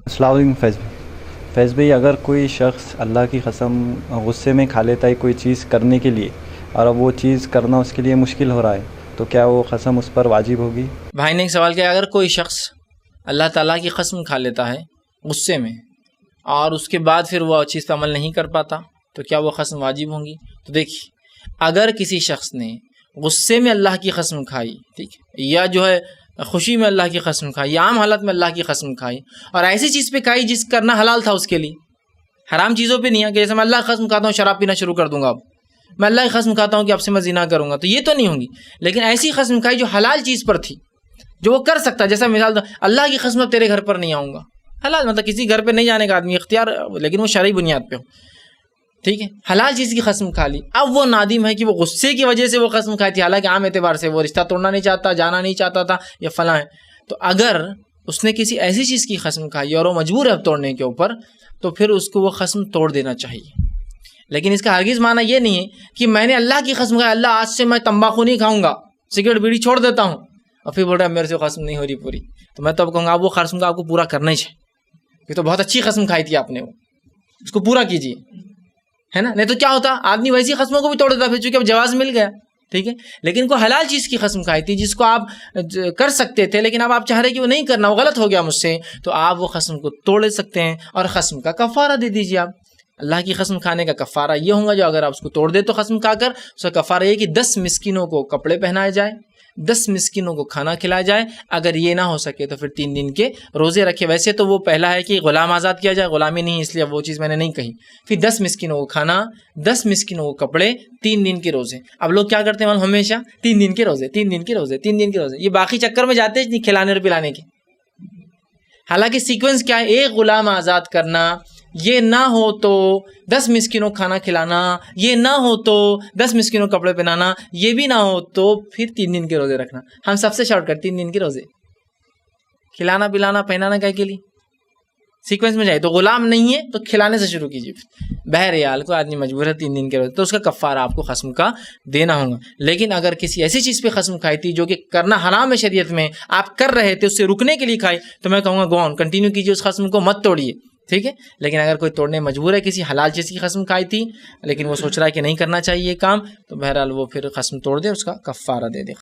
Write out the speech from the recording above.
السلام علیکم فیض بھائی، اگر کوئی شخص اللہ کی قسم غصے میں کھا لیتا ہے کوئی چیز کرنے کے لیے، اور اب وہ چیز کرنا اس کے لیے مشکل ہو رہا ہے، تو کیا وہ قسم اس پر واجب ہوگی؟ بھائی نے ایک سوال کیا، اگر کوئی شخص اللہ تعالیٰ کی قسم کھا لیتا ہے غصے میں اور اس کے بعد پھر وہ چیز پہ عمل نہیں کر پاتا، تو کیا وہ قسم واجب ہوں گی؟ تو دیکھیے، اگر کسی شخص نے غصے میں اللہ کی قسم کھائی، ٹھیک ہے، یا جو ہے خوشی میں اللہ کی قسم کھائی، یا عام حالت میں اللہ کی قسم کھائی، اور ایسی چیز پہ کھائی جس کرنا حلال تھا اس کے لیے، حرام چیزوں پہ نہیں ہے کہ جیسے میں اللہ کی قسم کھاتا ہوں شراب پینا شروع کر دوں گا، اب میں اللہ کی قسم کھاتا ہوں کہ اب سے میں زنا کروں گا، تو یہ تو نہیں ہوں گی، لیکن ایسی قسم کھائی جو حلال چیز پر تھی، جو وہ کر سکتا، جیسا مثال دو، اللہ کی قسم تیرے گھر پر نہیں آؤں گا، حلال مطلب کسی گھر پہ نہیں جانے کا آدمی اختیار، لیکن وہ شرعی بنیاد پہ ہو، ٹھیک ہے، حلال چیز کی قسم کھا لی، اب وہ نادم ہے کہ وہ غصے کی وجہ سے وہ قسم کھائی تھی، حالانکہ عام اعتبار سے وہ رشتہ توڑنا نہیں چاہتا، جانا نہیں چاہتا تھا، یا فلاں ہے، تو اگر اس نے کسی ایسی چیز کی قسم کھائی اور وہ مجبور ہے اب توڑنے کے اوپر، تو پھر اس کو وہ قسم توڑ دینا چاہیے، لیکن اس کا ہرگز معنی یہ نہیں ہے کہ میں نے اللہ کی قسم کھائی، اللہ آج سے میں تمباکو نہیں کھاؤں گا، سگریٹ بیڑی چھوڑ دیتا ہوں، اور پھر بول رہا ہے میرے سے قسم نہیں ہو رہی پوری، تو میں تو اب کہوں گا وہ قسم کا آپ کو پورا کرنا ہی چاہیے، یہ تو بہت اچھی قسم کھائی تھی آپ نے، وہ اس کو پورا کیجیے، ہے نا، نہیں تو کیا ہوتا آدمی ویسی قسموں کو بھی توڑ دیتا، پھر چونکہ اب جواز مل گیا، ٹھیک ہے، لیکن کوئی حلال چیز کی قسم کھائی تھی جس کو آپ کر سکتے تھے، لیکن اب آپ چاہ رہے کہ وہ نہیں کرنا، وہ غلط ہو گیا مجھ سے، تو آپ وہ قسم کو توڑ سکتے ہیں، اور قسم کا کفارہ دے دیجیے آپ۔ اللہ کی قسم کھانے کا کفارہ یہ ہوگا، جو اگر آپ اس کو توڑ دے تو قسم کھا کر، اس کا کفارہ یہ کہ 10 مسکینوں کو کپڑے پہنائے جائے، 10 مسکینوں کو کھانا کھلایا جائے، اگر یہ نہ ہو سکے تو پھر 3 دن کے روزے رکھے۔ ویسے تو وہ پہلا ہے کہ غلام آزاد کیا جائے، غلامی نہیں، اس لیے وہ چیز میں نے نہیں کہی۔ پھر 10 مسکینوں کو کھانا، 10 مسکینوں کو کپڑے، 3 دن کے روزے۔ اب لوگ کیا کرتے ہیں ہمیشہ 3 دن کے روزے، 3 دن کے روزے، 3 دن کے روزے، یہ باقی چکر میں جاتے ہیں نہیں کھلانے اور پلانے کے، حالانکہ سیکوینس کیا ہے، ایک غلام آزاد کرنا، یہ نہ ہو تو 10 مسکینوں کھانا کھلانا، یہ نہ ہو تو 10 مسکینوں کپڑے پہنانا، یہ بھی نہ ہو تو پھر 3 دن کے روزے رکھنا۔ ہم سب سے شارٹ کٹ 3 دن کے روزے، کھلانا پلانا پہنانا کیا کے لیے سیکوینس میں جائے، تو غلام نہیں ہے تو کھلانے سے شروع کیجیے، بہرحال کو آدمی مجبور ہے 3 دن کے روزے، تو اس کا کفارہ آپ کو قسم کا دینا ہوگا۔ لیکن اگر کسی ایسی چیز پہ قسم کھائی تھی جو کہ کرنا حرام ہے شریعت میں، آپ کر رہے تھے، اس سے رکنے کے لیے کھائی، تو میں کہوں گا گو آن، کنٹینیو کیجیے، اس قسم کو مت توڑیے، ٹھیک ہے۔ لیکن اگر کوئی توڑنے مجبور ہے، کسی حلال چیز کی قسم کھائی تھی لیکن وہ سوچ رہا ہے کہ نہیں کرنا چاہیے یہ کام، تو بہرحال وہ پھر قسم توڑ دے، اس کا کفارہ دے دے۔